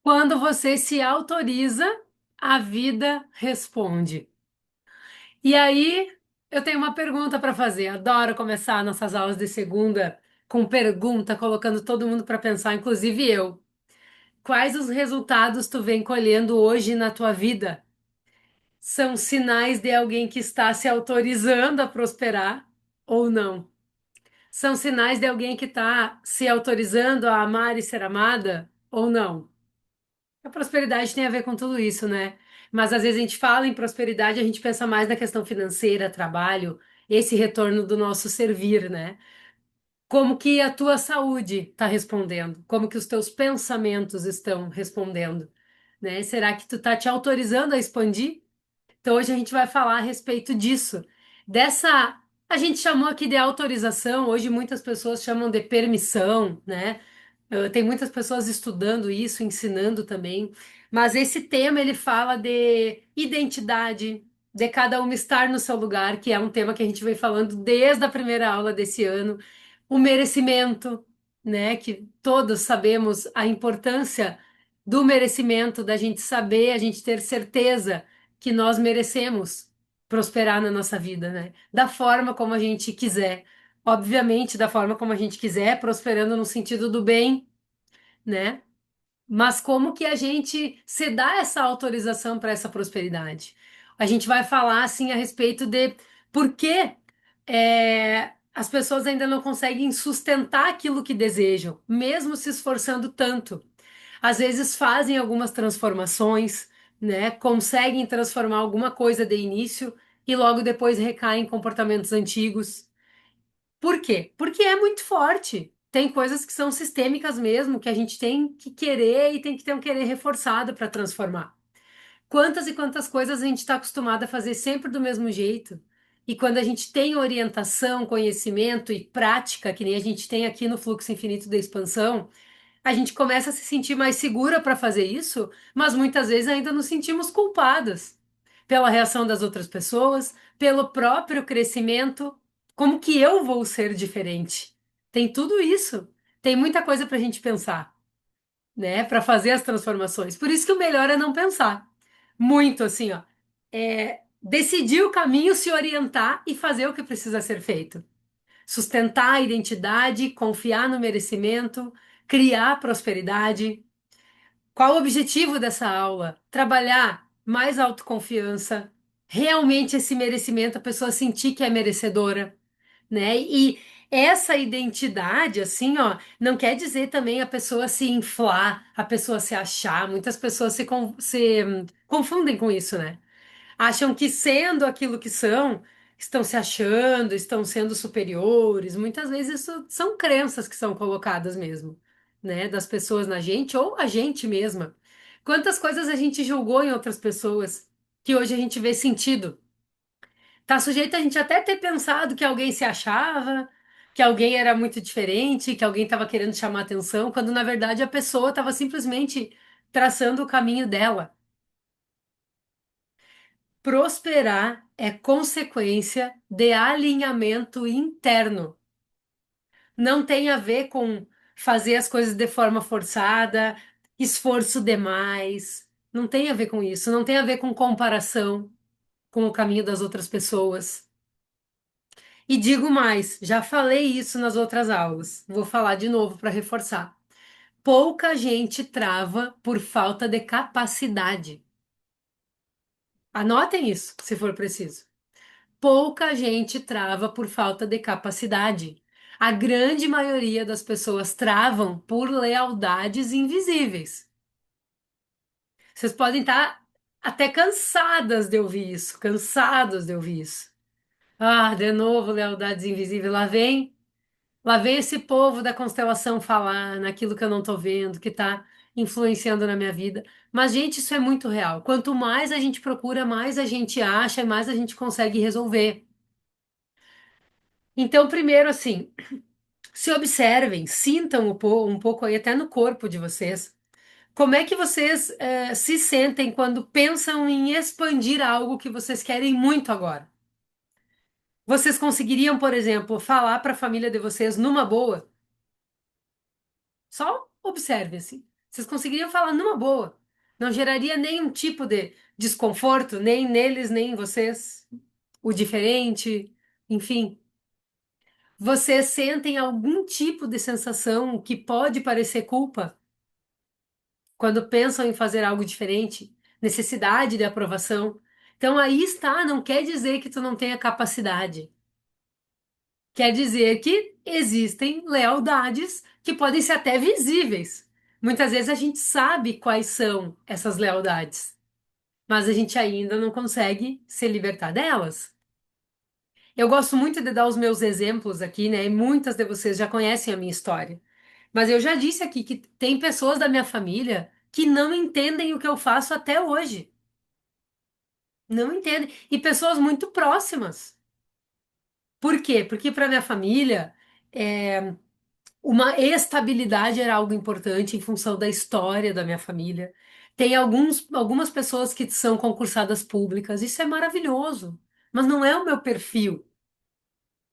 Quando você se autoriza, a vida responde. E aí, eu tenho uma pergunta para fazer. Adoro começar nossas aulas de segunda com pergunta, colocando todo mundo para pensar, inclusive eu. Quais os resultados tu vem colhendo hoje na tua vida? São sinais de alguém que está se autorizando a prosperar ou não? São sinais de alguém que está se autorizando a amar e ser amada ou não? A prosperidade tem a ver com tudo isso, né? Mas às vezes a gente fala em prosperidade, a gente pensa mais na questão financeira, trabalho, esse retorno do nosso servir, né? Como que a tua saúde está respondendo? Como que os teus pensamentos estão respondendo, né? Será que tu tá te autorizando a expandir? Então hoje a gente vai falar a respeito disso. Dessa, a gente chamou aqui de autorização, hoje muitas pessoas chamam de permissão, né? Tem muitas pessoas estudando isso, ensinando também, mas esse tema ele fala de identidade, de cada uma estar no seu lugar, que é um tema que a gente vem falando desde a primeira aula desse ano, o merecimento, né? Que todos sabemos a importância do merecimento, da gente saber, a gente ter certeza que nós merecemos prosperar na nossa vida, né? Da forma como a gente quiser. Obviamente, da forma como a gente quiser, prosperando no sentido do bem, né? Mas como que a gente se dá essa autorização para essa prosperidade? A gente vai falar assim a respeito de por que as pessoas ainda não conseguem sustentar aquilo que desejam, mesmo se esforçando tanto. Às vezes fazem algumas transformações, né? Conseguem transformar alguma coisa de início e logo depois recaem em comportamentos antigos. Por quê? Porque é muito forte. Tem coisas que são sistêmicas mesmo, que a gente tem que querer e tem que ter um querer reforçado para transformar. Quantas e quantas coisas a gente está acostumado a fazer sempre do mesmo jeito. E quando a gente tem orientação, conhecimento e prática, que nem a gente tem aqui no Fluxo Infinito da Expansão, a gente começa a se sentir mais segura para fazer isso, mas muitas vezes ainda nos sentimos culpadas pela reação das outras pessoas, pelo próprio crescimento. Como que eu vou ser diferente? Tem tudo isso. Tem muita coisa para a gente pensar, né? Para fazer as transformações. Por isso que o melhor é não pensar. Muito assim, ó. Decidir o caminho, se orientar e fazer o que precisa ser feito. Sustentar a identidade, confiar no merecimento, criar prosperidade. Qual o objetivo dessa aula? Trabalhar mais autoconfiança, realmente esse merecimento, a pessoa sentir que é merecedora, né? E essa identidade, assim, ó, não quer dizer também a pessoa se inflar, a pessoa se achar. Muitas pessoas se confundem com isso, né? Acham que sendo aquilo que são, estão se achando, estão sendo superiores. Muitas vezes isso são crenças que são colocadas mesmo, né, das pessoas na gente ou a gente mesma. Quantas coisas a gente julgou em outras pessoas que hoje a gente vê sentido. Tá sujeito a gente até ter pensado que alguém se achava, que alguém era muito diferente, que alguém estava querendo chamar atenção, quando na verdade a pessoa estava simplesmente traçando o caminho dela. Prosperar é consequência de alinhamento interno. Não tem a ver com fazer as coisas de forma forçada, esforço demais. Não tem a ver com isso. Não tem a ver com comparação com o caminho das outras pessoas. E digo mais, já falei isso nas outras aulas. Vou falar de novo para reforçar. Pouca gente trava por falta de capacidade. Anotem isso, se for preciso. Pouca gente trava por falta de capacidade. A grande maioria das pessoas travam por lealdades invisíveis. Vocês podem estar até cansadas de ouvir isso, cansados de ouvir isso. Ah, de novo, lealdades invisíveis. Lá vem esse povo da constelação falar naquilo que eu não estou vendo, que está influenciando na minha vida. Mas, gente, isso é muito real. Quanto mais a gente procura, mais a gente acha e mais a gente consegue resolver. Então, primeiro, assim, se observem, sintam um pouco aí até no corpo de vocês. Como é que vocês se sentem quando pensam em expandir algo que vocês querem muito agora? Vocês conseguiriam, por exemplo, falar para a família de vocês numa boa? Só observe assim. Vocês conseguiriam falar numa boa. Não geraria nenhum tipo de desconforto, nem neles, nem em vocês. O diferente, enfim. Vocês sentem algum tipo de sensação que pode parecer culpa quando pensam em fazer algo diferente? Necessidade de aprovação. Então aí está, não quer dizer que tu não tenha capacidade. Quer dizer que existem lealdades que podem ser até visíveis. Muitas vezes a gente sabe quais são essas lealdades, mas a gente ainda não consegue se libertar delas. Eu gosto muito de dar os meus exemplos aqui, né? E muitas de vocês já conhecem a minha história. Mas eu já disse aqui que tem pessoas da minha família que não entendem o que eu faço até hoje. Não entendem. E pessoas muito próximas. Por quê? Porque para minha família, uma estabilidade era algo importante em função da história da minha família. Tem algumas pessoas que são concursadas públicas, isso é maravilhoso, mas não é o meu perfil.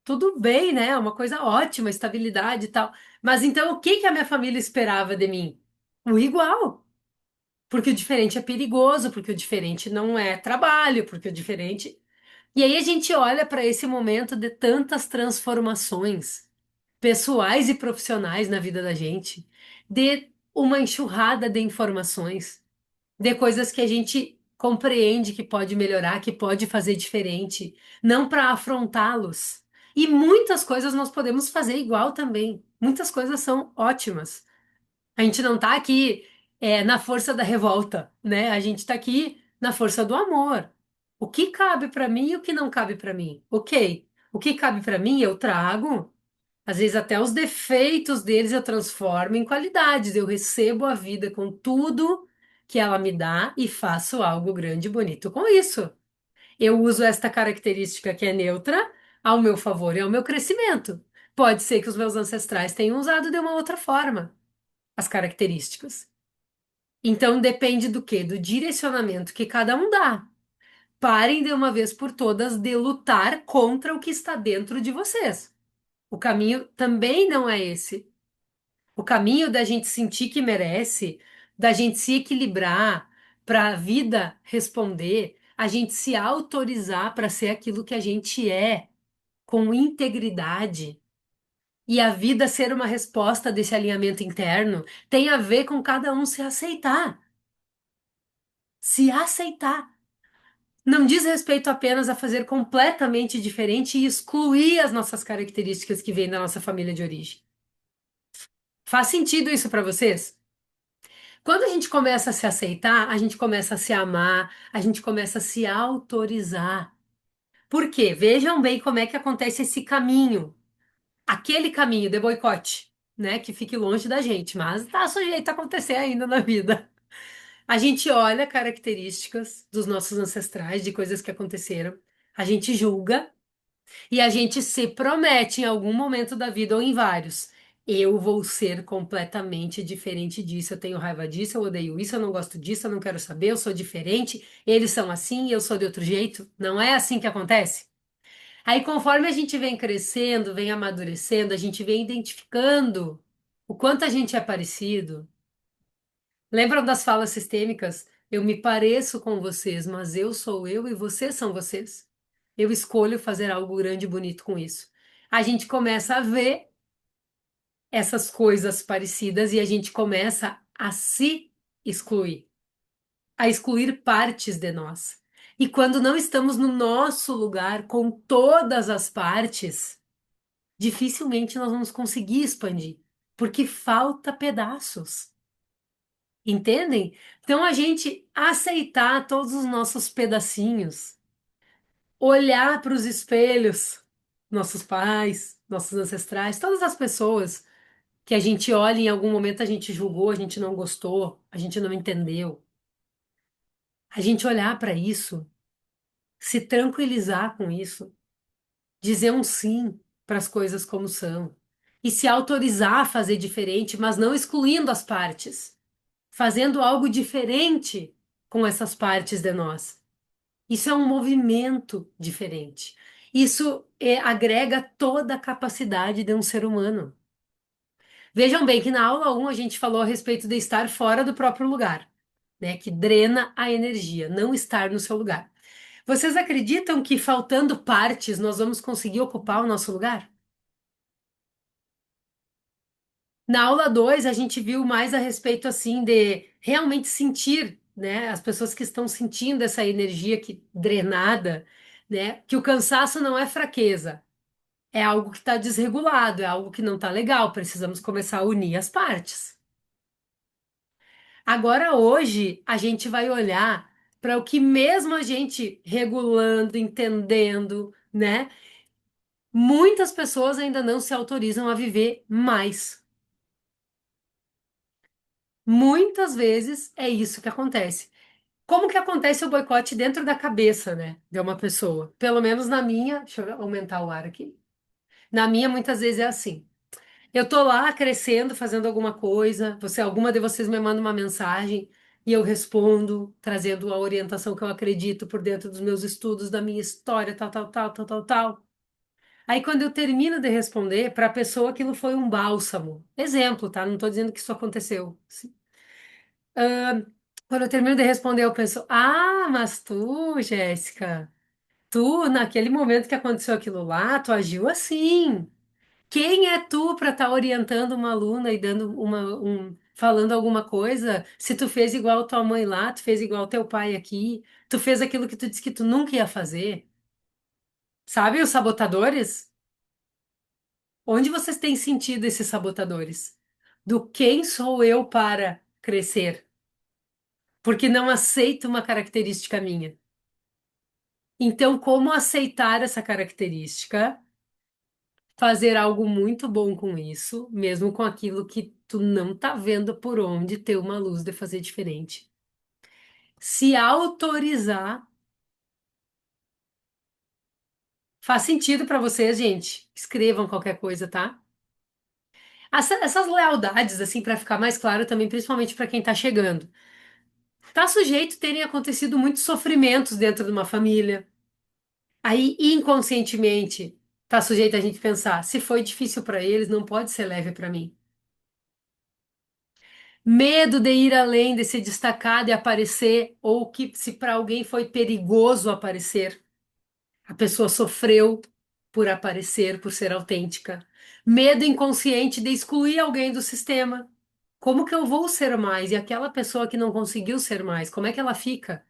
Tudo bem, né? É uma coisa ótima, estabilidade e tal. Mas então o que que a minha família esperava de mim? O igual. Porque o diferente é perigoso, porque o diferente não é trabalho, porque o diferente. E aí a gente olha para esse momento de tantas transformações pessoais e profissionais na vida da gente, de uma enxurrada de informações, de coisas que a gente compreende que pode melhorar, que pode fazer diferente, não para afrontá-los. E muitas coisas nós podemos fazer igual também. Muitas coisas são ótimas. A gente não tá aqui na força da revolta, né? A gente tá aqui na força do amor. O que cabe para mim e o que não cabe para mim? Ok. O que cabe para mim eu trago. Às vezes até os defeitos deles eu transformo em qualidades. Eu recebo a vida com tudo que ela me dá e faço algo grande e bonito com isso. Eu uso esta característica que é neutra ao meu favor e ao meu crescimento. Pode ser que os meus ancestrais tenham usado de uma outra forma as características. Então depende do quê? Do direcionamento que cada um dá. Parem de uma vez por todas de lutar contra o que está dentro de vocês. O caminho também não é esse. O caminho da gente sentir que merece, da gente se equilibrar para a vida responder, a gente se autorizar para ser aquilo que a gente é, com integridade, e a vida ser uma resposta desse alinhamento interno, tem a ver com cada um se aceitar. Se aceitar. Não diz respeito apenas a fazer completamente diferente e excluir as nossas características que vêm da nossa família de origem. Faz sentido isso para vocês? Quando a gente começa a se aceitar, a gente começa a se amar, a gente começa a se autorizar. Por quê? Vejam bem como é que acontece esse caminho. Aquele caminho de boicote, né? Que fique longe da gente, mas tá sujeito a acontecer ainda na vida. A gente olha características dos nossos ancestrais, de coisas que aconteceram, a gente julga e a gente se promete em algum momento da vida ou em vários. Eu vou ser completamente diferente disso. Eu tenho raiva disso, eu odeio isso, eu não gosto disso, eu não quero saber, eu sou diferente. Eles são assim, eu sou de outro jeito. Não é assim que acontece? Aí, conforme a gente vem crescendo, vem amadurecendo, a gente vem identificando o quanto a gente é parecido. Lembram das falas sistêmicas? Eu me pareço com vocês, mas eu sou eu e vocês são vocês. Eu escolho fazer algo grande e bonito com isso. A gente começa a ver essas coisas parecidas e a gente começa a se excluir, a excluir partes de nós. E quando não estamos no nosso lugar com todas as partes, dificilmente nós vamos conseguir expandir, porque falta pedaços. Entendem? Então a gente aceitar todos os nossos pedacinhos, olhar para os espelhos, nossos pais, nossos ancestrais, todas as pessoas que a gente olha e em algum momento a gente julgou, a gente não gostou, a gente não entendeu. A gente olhar para isso, se tranquilizar com isso, dizer um sim para as coisas como são e se autorizar a fazer diferente, mas não excluindo as partes, fazendo algo diferente com essas partes de nós. Isso é um movimento diferente. Isso agrega toda a capacidade de um ser humano. Vejam bem que na aula um a gente falou a respeito de estar fora do próprio lugar, né? Que drena a energia, não estar no seu lugar. Vocês acreditam que faltando partes nós vamos conseguir ocupar o nosso lugar? Na aula 2 a gente viu mais a respeito assim de realmente sentir, né? As pessoas que estão sentindo essa energia que drenada, né? Que o cansaço não é fraqueza, é algo que está desregulado, é algo que não está legal. Precisamos começar a unir as partes. Agora, hoje, a gente vai olhar para o que, mesmo a gente regulando, entendendo, né? Muitas pessoas ainda não se autorizam a viver mais. Muitas vezes é isso que acontece. Como que acontece o boicote dentro da cabeça, né, de uma pessoa? Pelo menos na minha, deixa eu aumentar o ar aqui. Na minha, muitas vezes é assim. Eu tô lá crescendo, fazendo alguma coisa, alguma de vocês me manda uma mensagem e eu respondo, trazendo a orientação que eu acredito por dentro dos meus estudos, da minha história, tal, tal, tal, tal, tal, tal. Aí quando eu termino de responder, para a pessoa aquilo foi um bálsamo. Exemplo, tá? Não tô dizendo que isso aconteceu. Quando eu termino de responder, eu penso: Ah, mas tu, Jéssica, tu, naquele momento que aconteceu aquilo lá, tu agiu assim. Quem é tu para estar orientando uma aluna e dando falando alguma coisa? Se tu fez igual tua mãe lá, tu fez igual teu pai aqui, tu fez aquilo que tu disse que tu nunca ia fazer. Sabe os sabotadores? Onde vocês têm sentido esses sabotadores? Do quem sou eu para crescer? Porque não aceito uma característica minha. Então, como aceitar essa característica? Fazer algo muito bom com isso, mesmo com aquilo que tu não tá vendo por onde ter uma luz de fazer diferente. Se autorizar, faz sentido para vocês, gente? Escrevam qualquer coisa, tá? Essas lealdades, assim, para ficar mais claro também, principalmente para quem tá chegando. Tá sujeito a terem acontecido muitos sofrimentos dentro de uma família. Aí, inconscientemente, tá sujeito a gente pensar, se foi difícil para eles, não pode ser leve para mim. Medo de ir além, de se destacar, de aparecer, ou que se para alguém foi perigoso aparecer, a pessoa sofreu por aparecer, por ser autêntica. Medo inconsciente de excluir alguém do sistema. Como que eu vou ser mais? E aquela pessoa que não conseguiu ser mais, como é que ela fica?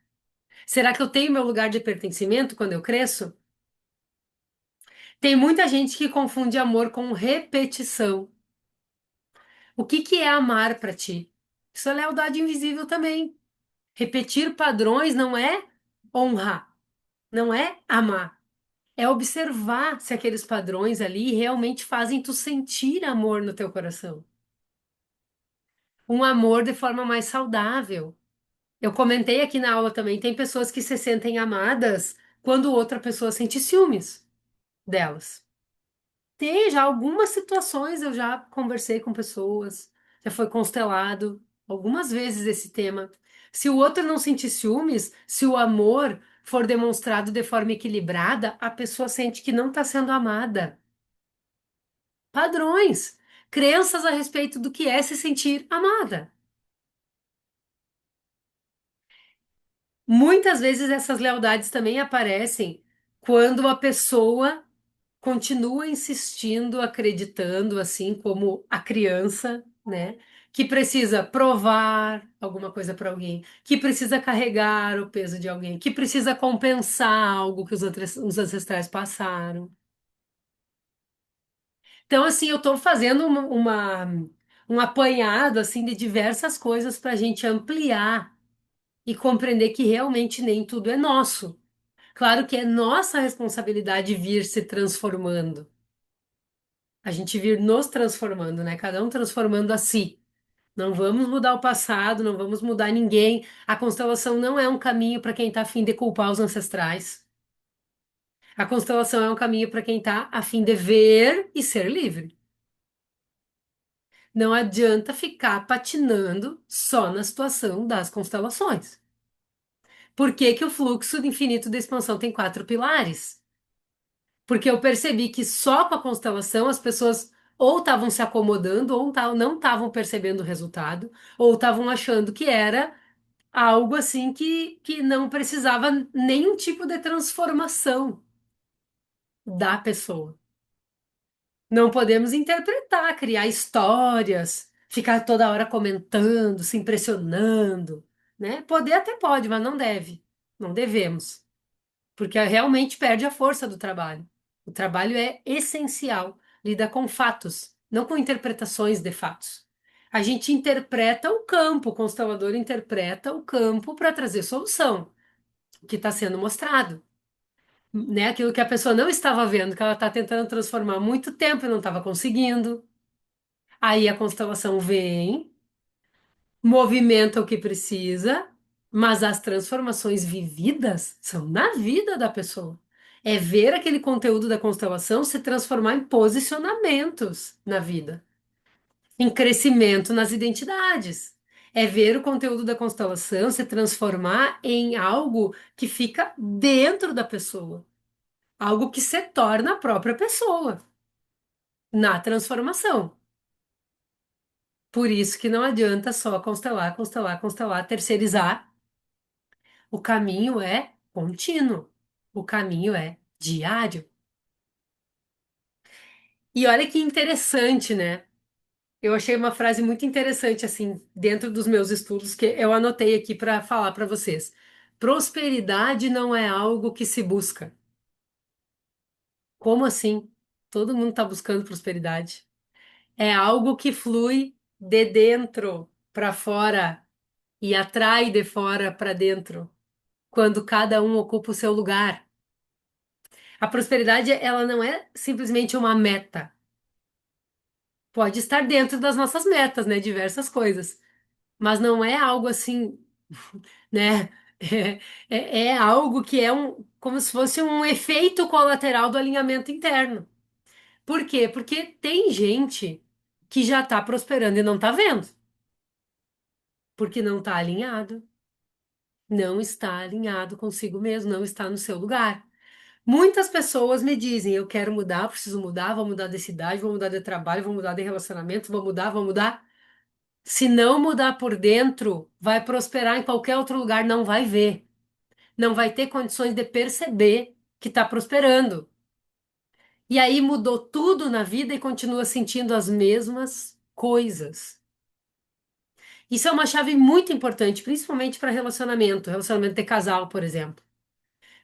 Será que eu tenho meu lugar de pertencimento quando eu cresço? Tem muita gente que confunde amor com repetição. O que que é amar para ti? Isso é lealdade invisível também. Repetir padrões não é honrar, não é amar. É observar se aqueles padrões ali realmente fazem tu sentir amor no teu coração. Um amor de forma mais saudável. Eu comentei aqui na aula também, tem pessoas que se sentem amadas quando outra pessoa sente ciúmes delas. Tem já algumas situações, eu já conversei com pessoas, já foi constelado algumas vezes esse tema. Se o outro não sentir ciúmes, se o amor for demonstrado de forma equilibrada, a pessoa sente que não está sendo amada. Padrões, crenças a respeito do que é se sentir amada. Muitas vezes essas lealdades também aparecem quando a pessoa continua insistindo, acreditando, assim como a criança, né? Que precisa provar alguma coisa para alguém, que precisa carregar o peso de alguém, que precisa compensar algo que os ancestrais passaram. Então, assim, eu estou fazendo um apanhado assim de diversas coisas para a gente ampliar e compreender que realmente nem tudo é nosso. Claro que é nossa responsabilidade vir se transformando. A gente vir nos transformando, né? Cada um transformando a si. Não vamos mudar o passado, não vamos mudar ninguém. A constelação não é um caminho para quem está a fim de culpar os ancestrais. A constelação é um caminho para quem está a fim de ver e ser livre. Não adianta ficar patinando só na situação das constelações. Por que que o fluxo de infinito de expansão tem quatro pilares? Porque eu percebi que só com a constelação as pessoas ou estavam se acomodando, ou não estavam percebendo o resultado, ou estavam achando que era algo assim que não precisava nenhum tipo de transformação da pessoa. Não podemos interpretar, criar histórias, ficar toda hora comentando, se impressionando, né? Poder até pode, mas não deve. Não devemos, porque realmente perde a força do trabalho. O trabalho é essencial, lida com fatos, não com interpretações de fatos. A gente interpreta o campo, o constelador interpreta o campo para trazer solução, o que está sendo mostrado, né? Aquilo que a pessoa não estava vendo, que ela está tentando transformar há muito tempo e não estava conseguindo. Aí a constelação vem, movimenta o que precisa, mas as transformações vividas são na vida da pessoa. É ver aquele conteúdo da constelação se transformar em posicionamentos na vida, em crescimento nas identidades. É ver o conteúdo da constelação se transformar em algo que fica dentro da pessoa, algo que se torna a própria pessoa na transformação. Por isso que não adianta só constelar, constelar, constelar, terceirizar. O caminho é contínuo. O caminho é diário. E olha que interessante, né? Eu achei uma frase muito interessante assim, dentro dos meus estudos que eu anotei aqui para falar para vocês. Prosperidade não é algo que se busca. Como assim? Todo mundo está buscando prosperidade. É algo que flui de dentro para fora e atrai de fora para dentro, quando cada um ocupa o seu lugar. A prosperidade, ela não é simplesmente uma meta. Pode estar dentro das nossas metas, né? Diversas coisas. Mas não é algo assim, né? É algo que é como se fosse um efeito colateral do alinhamento interno. Por quê? Porque tem gente que já está prosperando e não está vendo, porque não está alinhado, não está alinhado consigo mesmo, não está no seu lugar. Muitas pessoas me dizem: eu quero mudar, preciso mudar, vou mudar de cidade, vou mudar de trabalho, vou mudar de relacionamento, vou mudar, vou mudar. Se não mudar por dentro, vai prosperar em qualquer outro lugar, não vai ver, não vai ter condições de perceber que está prosperando. E aí mudou tudo na vida e continua sentindo as mesmas coisas. Isso é uma chave muito importante, principalmente para relacionamento, relacionamento de casal, por exemplo.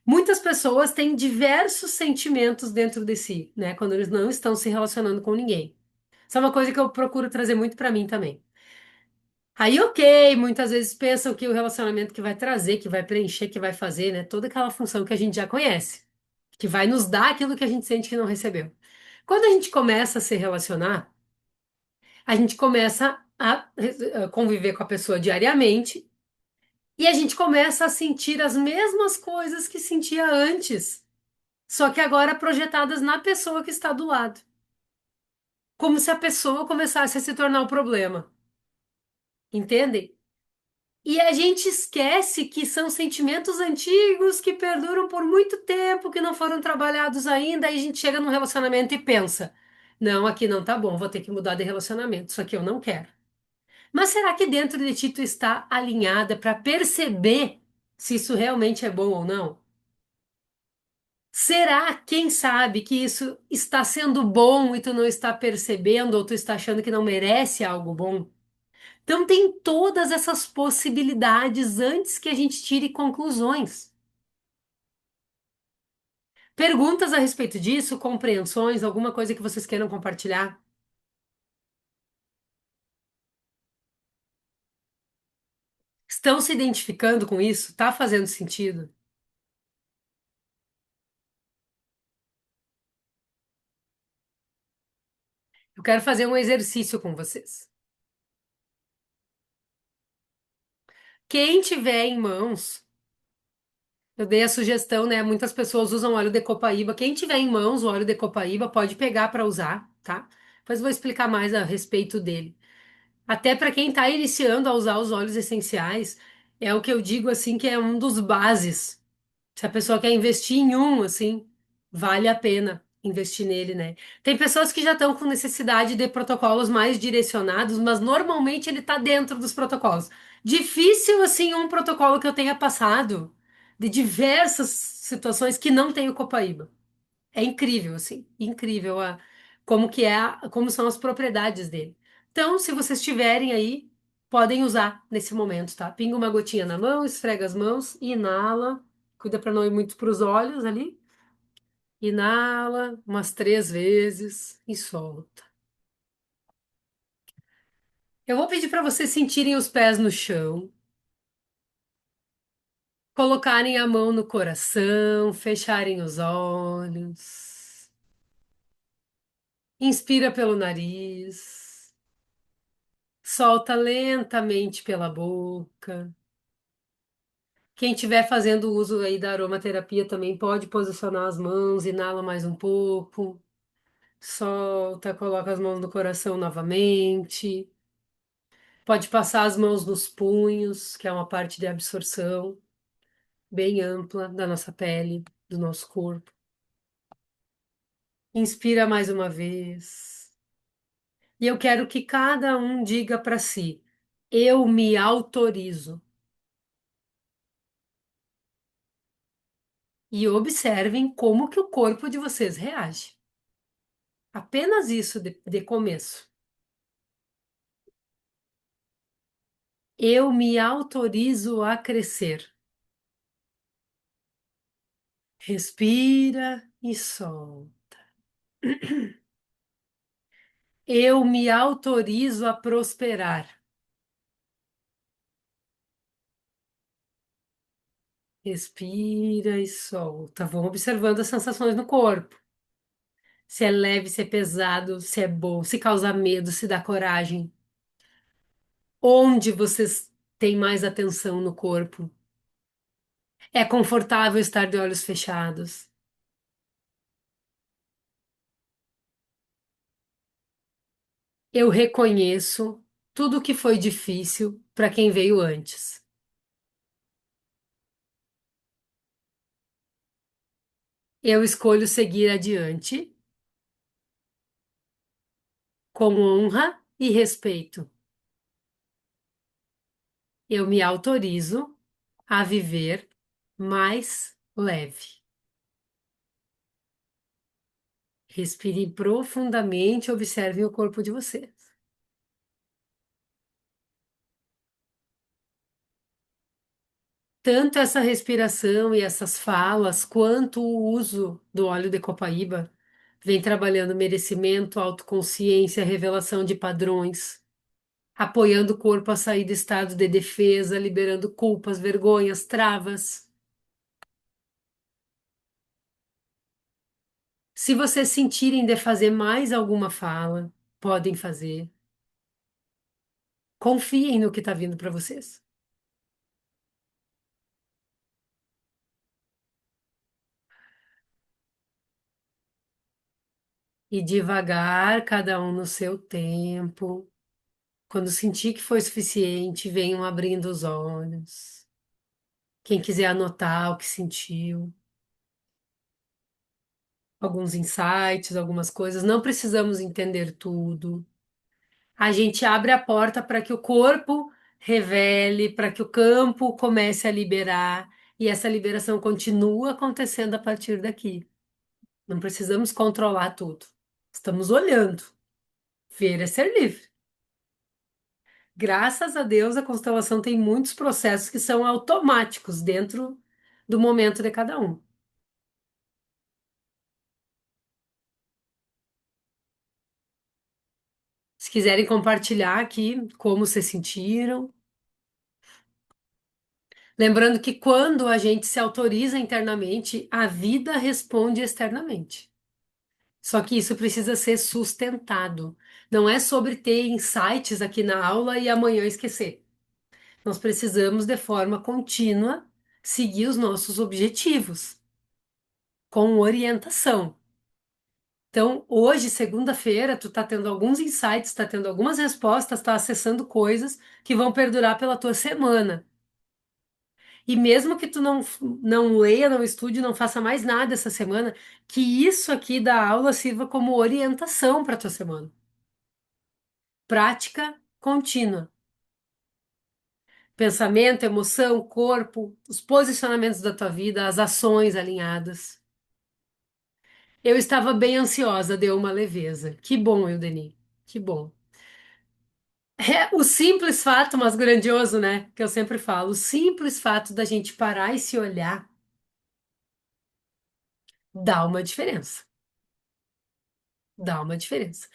Muitas pessoas têm diversos sentimentos dentro de si, né? Quando eles não estão se relacionando com ninguém. Isso é uma coisa que eu procuro trazer muito pra mim também. Aí, ok, muitas vezes pensam que o relacionamento que vai trazer, que vai preencher, que vai fazer, né? Toda aquela função que a gente já conhece, que vai nos dar aquilo que a gente sente que não recebeu. Quando a gente começa a se relacionar, a gente começa a conviver com a pessoa diariamente e a gente começa a sentir as mesmas coisas que sentia antes. Só que agora projetadas na pessoa que está do lado. Como se a pessoa começasse a se tornar o problema. Entendem? E a gente esquece que são sentimentos antigos que perduram por muito tempo, que não foram trabalhados ainda. Aí a gente chega num relacionamento e pensa: não, aqui não tá bom, vou ter que mudar de relacionamento. Isso aqui eu não quero. Mas será que dentro de ti tu está alinhada para perceber se isso realmente é bom ou não? Será, quem sabe, que isso está sendo bom e tu não está percebendo ou tu está achando que não merece algo bom? Então tem todas essas possibilidades antes que a gente tire conclusões. Perguntas a respeito disso, compreensões, alguma coisa que vocês queiram compartilhar? Estão se identificando com isso? Está fazendo sentido? Eu quero fazer um exercício com vocês. Quem tiver em mãos, eu dei a sugestão, né? Muitas pessoas usam óleo de copaíba. Quem tiver em mãos o óleo de copaíba pode pegar para usar, tá? Depois eu vou explicar mais a respeito dele. Até para quem está iniciando a usar os óleos essenciais, é o que eu digo assim que é um dos bases. Se a pessoa quer investir em um, assim, vale a pena investir nele, né? Tem pessoas que já estão com necessidade de protocolos mais direcionados, mas normalmente ele está dentro dos protocolos. Difícil, assim, um protocolo que eu tenha passado de diversas situações que não tem o Copaíba. É incrível, assim, incrível como que é, como são as propriedades dele. Então, se vocês tiverem aí, podem usar nesse momento, tá? Pinga uma gotinha na mão, esfrega as mãos, inala, cuida para não ir muito para os olhos ali. Inala umas 3 vezes e solta. Eu vou pedir para vocês sentirem os pés no chão, colocarem a mão no coração, fecharem os olhos. Inspira pelo nariz. Solta lentamente pela boca. Quem estiver fazendo uso aí da aromaterapia também pode posicionar as mãos, inala mais um pouco, solta, coloca as mãos no coração novamente. Pode passar as mãos nos punhos, que é uma parte de absorção bem ampla da nossa pele, do nosso corpo. Inspira mais uma vez. E eu quero que cada um diga para si: eu me autorizo. E observem como que o corpo de vocês reage. Apenas isso de começo. Eu me autorizo a crescer. Respira e solta. Eu me autorizo a prosperar. Respira e solta. Vão observando as sensações no corpo. Se é leve, se é pesado, se é bom, se causa medo, se dá coragem. Onde vocês têm mais atenção no corpo? É confortável estar de olhos fechados. Eu reconheço tudo que foi difícil para quem veio antes. Eu escolho seguir adiante com honra e respeito. Eu me autorizo a viver mais leve. Respire profundamente, observe o corpo de vocês. Tanto essa respiração e essas falas, quanto o uso do óleo de copaíba, vem trabalhando merecimento, autoconsciência, revelação de padrões, apoiando o corpo a sair do estado de defesa, liberando culpas, vergonhas, travas. Se vocês sentirem de fazer mais alguma fala, podem fazer. Confiem no que está vindo para vocês. E devagar, cada um no seu tempo. Quando sentir que foi suficiente, venham abrindo os olhos. Quem quiser anotar o que sentiu, alguns insights, algumas coisas, não precisamos entender tudo. A gente abre a porta para que o corpo revele, para que o campo comece a liberar, e essa liberação continua acontecendo a partir daqui. Não precisamos controlar tudo. Estamos olhando. Ver é ser livre. Graças a Deus, a constelação tem muitos processos que são automáticos dentro do momento de cada um. Se quiserem compartilhar aqui como se sentiram. Lembrando que quando a gente se autoriza internamente, a vida responde externamente. Só que isso precisa ser sustentado. Não é sobre ter insights aqui na aula e amanhã esquecer. Nós precisamos, de forma contínua, seguir os nossos objetivos, com orientação. Então, hoje, segunda-feira, tu tá tendo alguns insights, tá tendo algumas respostas, tá acessando coisas que vão perdurar pela tua semana. E mesmo que tu não leia, não estude, não faça mais nada essa semana, que isso aqui da aula sirva como orientação para tua semana. Prática contínua. Pensamento, emoção, corpo, os posicionamentos da tua vida, as ações alinhadas. Eu estava bem ansiosa, deu uma leveza. Que bom, Eudeni. Que bom. É o simples fato, mas grandioso, né? Que eu sempre falo. O simples fato da gente parar e se olhar dá uma diferença. Dá uma diferença.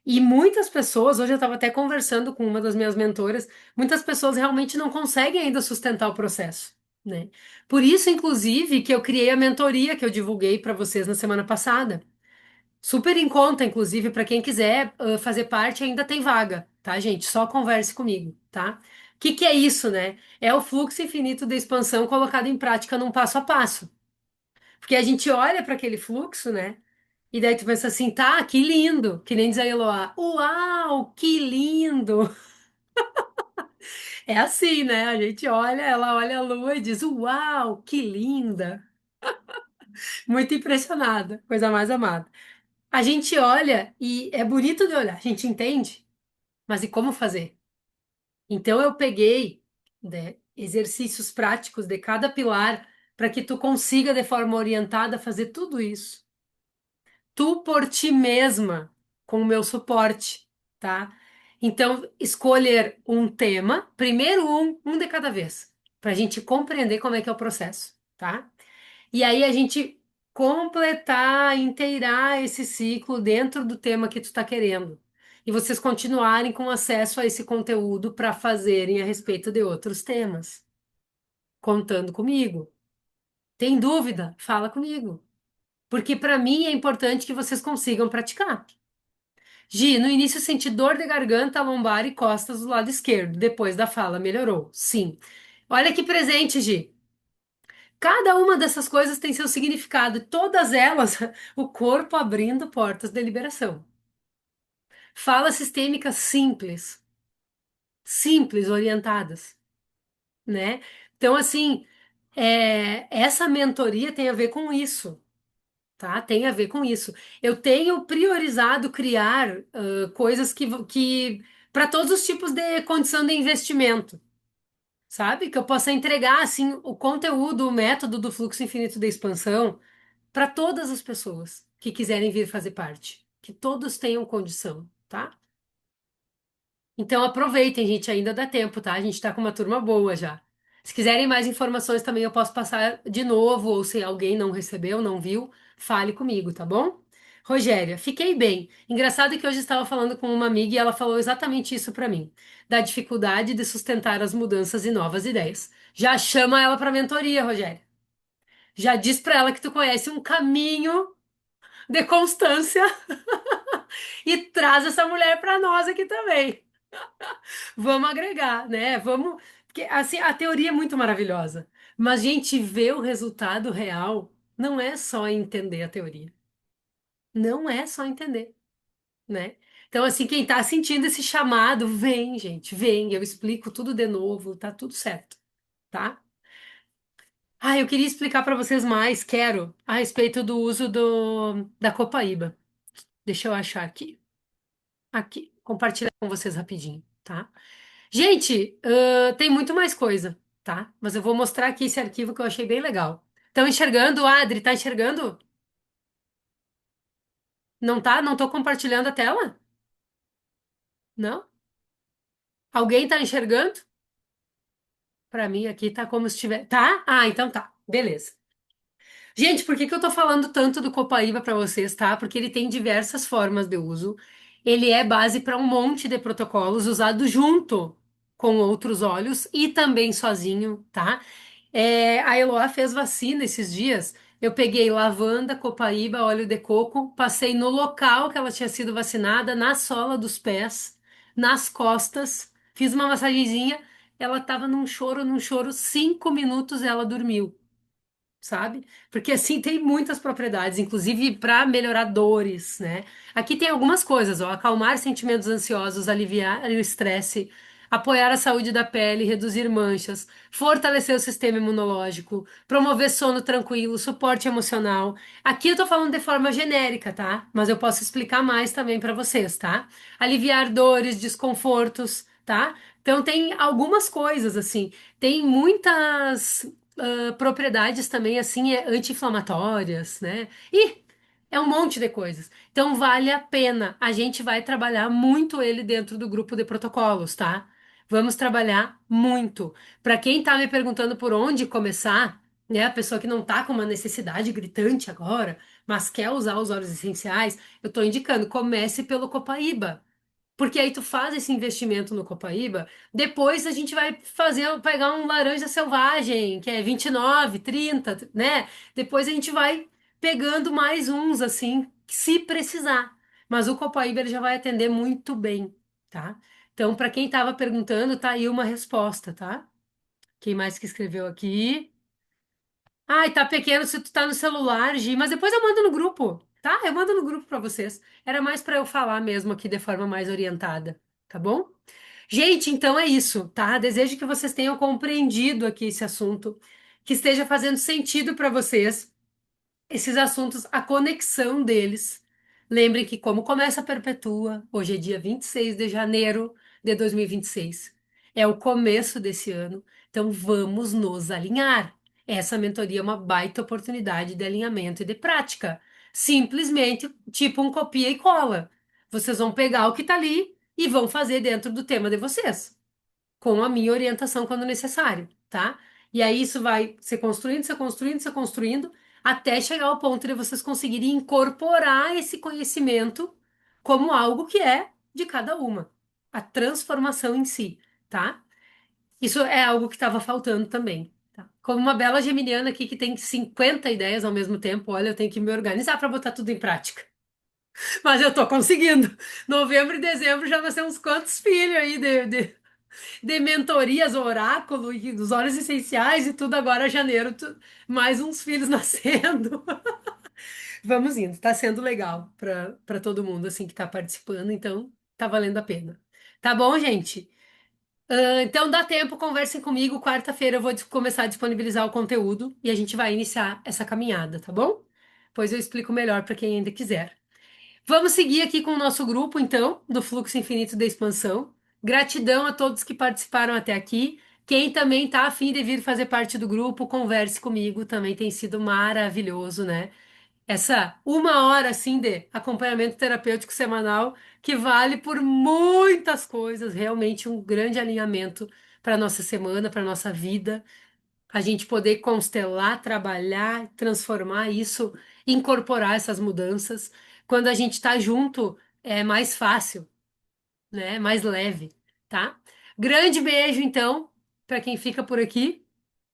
E muitas pessoas, hoje eu estava até conversando com uma das minhas mentoras, muitas pessoas realmente não conseguem ainda sustentar o processo, né? Por isso, inclusive, que eu criei a mentoria que eu divulguei para vocês na semana passada. Super em conta, inclusive, para quem quiser fazer parte, ainda tem vaga, tá, gente? Só converse comigo, tá? O que que é isso, né? É o fluxo infinito da expansão colocado em prática num passo a passo. Porque a gente olha para aquele fluxo, né? E daí tu pensa assim, tá, que lindo, que nem diz a Eloá, uau, que lindo. É assim, né? A gente olha, ela olha a lua e diz, uau, que linda. Muito impressionada, coisa mais amada. A gente olha e é bonito de olhar, a gente entende, mas e como fazer? Então eu peguei, né, exercícios práticos de cada pilar para que tu consiga de forma orientada fazer tudo isso. Tu por ti mesma, com o meu suporte, tá? Então, escolher um tema, primeiro um de cada vez, para a gente compreender como é que é o processo, tá? E aí a gente completar, inteirar esse ciclo dentro do tema que tu tá querendo. E vocês continuarem com acesso a esse conteúdo para fazerem a respeito de outros temas, contando comigo. Tem dúvida? Fala comigo. Porque para mim é importante que vocês consigam praticar. Gi, no início senti dor de garganta, lombar e costas do lado esquerdo. Depois da fala, melhorou. Sim. Olha que presente, Gi. Cada uma dessas coisas tem seu significado, e todas elas, o corpo abrindo portas de liberação. Falas sistêmicas simples, simples, orientadas, né? Então, assim, essa mentoria tem a ver com isso, tá? Tem a ver com isso. Eu tenho priorizado criar coisas que para todos os tipos de condição de investimento, sabe? Que eu possa entregar, assim, o conteúdo, o método do fluxo infinito de expansão para todas as pessoas que quiserem vir fazer parte, que todos tenham condição, tá? Então aproveitem, gente, ainda dá tempo, tá? A gente tá com uma turma boa já. Se quiserem mais informações também eu posso passar de novo, ou se alguém não recebeu, não viu, fale comigo, tá bom? Rogéria, fiquei bem. Engraçado que hoje estava falando com uma amiga e ela falou exatamente isso para mim, da dificuldade de sustentar as mudanças e novas ideias. Já chama ela para mentoria, Rogéria. Já diz para ela que tu conhece um caminho de constância e traz essa mulher para nós aqui também. Vamos agregar, né? Vamos, porque assim, a teoria é muito maravilhosa, mas a gente vê o resultado real, não é só entender a teoria. Não é só entender, né? Então, assim, quem tá sentindo esse chamado, vem, gente, vem, eu explico tudo de novo, tá tudo certo, tá? Ah, eu queria explicar para vocês mais, quero, a respeito do uso da copaíba. Deixa eu achar aqui. Aqui, compartilhar com vocês rapidinho, tá? Gente, tem muito mais coisa, tá? Mas eu vou mostrar aqui esse arquivo que eu achei bem legal. Estão enxergando, Adri? Tá enxergando? Não tá? Não tô compartilhando a tela? Não? Alguém tá enxergando? Pra mim aqui tá como se estiver. Tá? Ah, então tá. Beleza. Gente, por que que eu tô falando tanto do Copaíba para vocês, tá? Porque ele tem diversas formas de uso. Ele é base para um monte de protocolos usado junto com outros óleos e também sozinho, tá? A Eloá fez vacina esses dias. Eu peguei lavanda, copaíba, óleo de coco, passei no local que ela tinha sido vacinada, na sola dos pés, nas costas, fiz uma massagenzinha. Ela tava num choro, 5 minutos ela dormiu, sabe? Porque assim tem muitas propriedades, inclusive para melhorar dores, né? Aqui tem algumas coisas, ó, acalmar sentimentos ansiosos, aliviar o estresse, apoiar a saúde da pele, reduzir manchas, fortalecer o sistema imunológico, promover sono tranquilo, suporte emocional. Aqui eu tô falando de forma genérica, tá? Mas eu posso explicar mais também para vocês, tá? Aliviar dores, desconfortos, tá? Então tem algumas coisas assim, tem muitas propriedades também assim anti-inflamatórias, né? E é um monte de coisas. Então vale a pena. A gente vai trabalhar muito ele dentro do grupo de protocolos, tá? Vamos trabalhar muito. Para quem tá me perguntando por onde começar, né? A pessoa que não tá com uma necessidade gritante agora, mas quer usar os óleos essenciais, eu tô indicando, comece pelo Copaíba. Porque aí tu faz esse investimento no Copaíba, depois a gente vai fazer, pegar um laranja selvagem, que é 29, 30, né? Depois a gente vai pegando mais uns, assim, se precisar. Mas o Copaíba ele já vai atender muito bem, tá? Então, para quem estava perguntando, tá aí uma resposta, tá? Quem mais que escreveu aqui? Ai, tá pequeno se tu tá no celular, Gi, mas depois eu mando no grupo, tá? Eu mando no grupo pra vocês. Era mais pra eu falar mesmo aqui de forma mais orientada, tá bom? Gente, então é isso, tá? Desejo que vocês tenham compreendido aqui esse assunto, que esteja fazendo sentido pra vocês esses assuntos, a conexão deles. Lembrem que como começa a Perpetua, hoje é dia 26 de janeiro de 2026. É o começo desse ano, então vamos nos alinhar. Essa mentoria é uma baita oportunidade de alinhamento e de prática. Simplesmente, tipo um copia e cola. Vocês vão pegar o que está ali e vão fazer dentro do tema de vocês com a minha orientação quando necessário, tá? E aí isso vai ser construindo, ser construindo, ser construindo, até chegar ao ponto de vocês conseguirem incorporar esse conhecimento como algo que é de cada uma, a transformação em si, tá? Isso é algo que estava faltando também. Tá? Como uma bela geminiana aqui que tem 50 ideias ao mesmo tempo, olha, eu tenho que me organizar para botar tudo em prática. Mas eu tô conseguindo. Novembro e dezembro já vai ser uns quantos filhos aí de mentorias, oráculo e dos óleos essenciais e tudo agora janeiro, mais uns filhos nascendo. Vamos indo, tá sendo legal para todo mundo assim que tá participando, então tá valendo a pena. Tá bom, gente? Então dá tempo, conversem comigo. Quarta-feira eu vou começar a disponibilizar o conteúdo e a gente vai iniciar essa caminhada, tá bom? Pois eu explico melhor para quem ainda quiser. Vamos seguir aqui com o nosso grupo, então, do Fluxo Infinito da Expansão. Gratidão a todos que participaram até aqui. Quem também está afim de vir fazer parte do grupo, converse comigo, também tem sido maravilhoso, né? Essa uma hora, assim, de acompanhamento terapêutico semanal, que vale por muitas coisas, realmente um grande alinhamento para a nossa semana, para a nossa vida a gente poder constelar, trabalhar, transformar isso, incorporar essas mudanças. Quando a gente está junto, é mais fácil, né? Mais leve, tá? Grande beijo, então, para quem fica por aqui.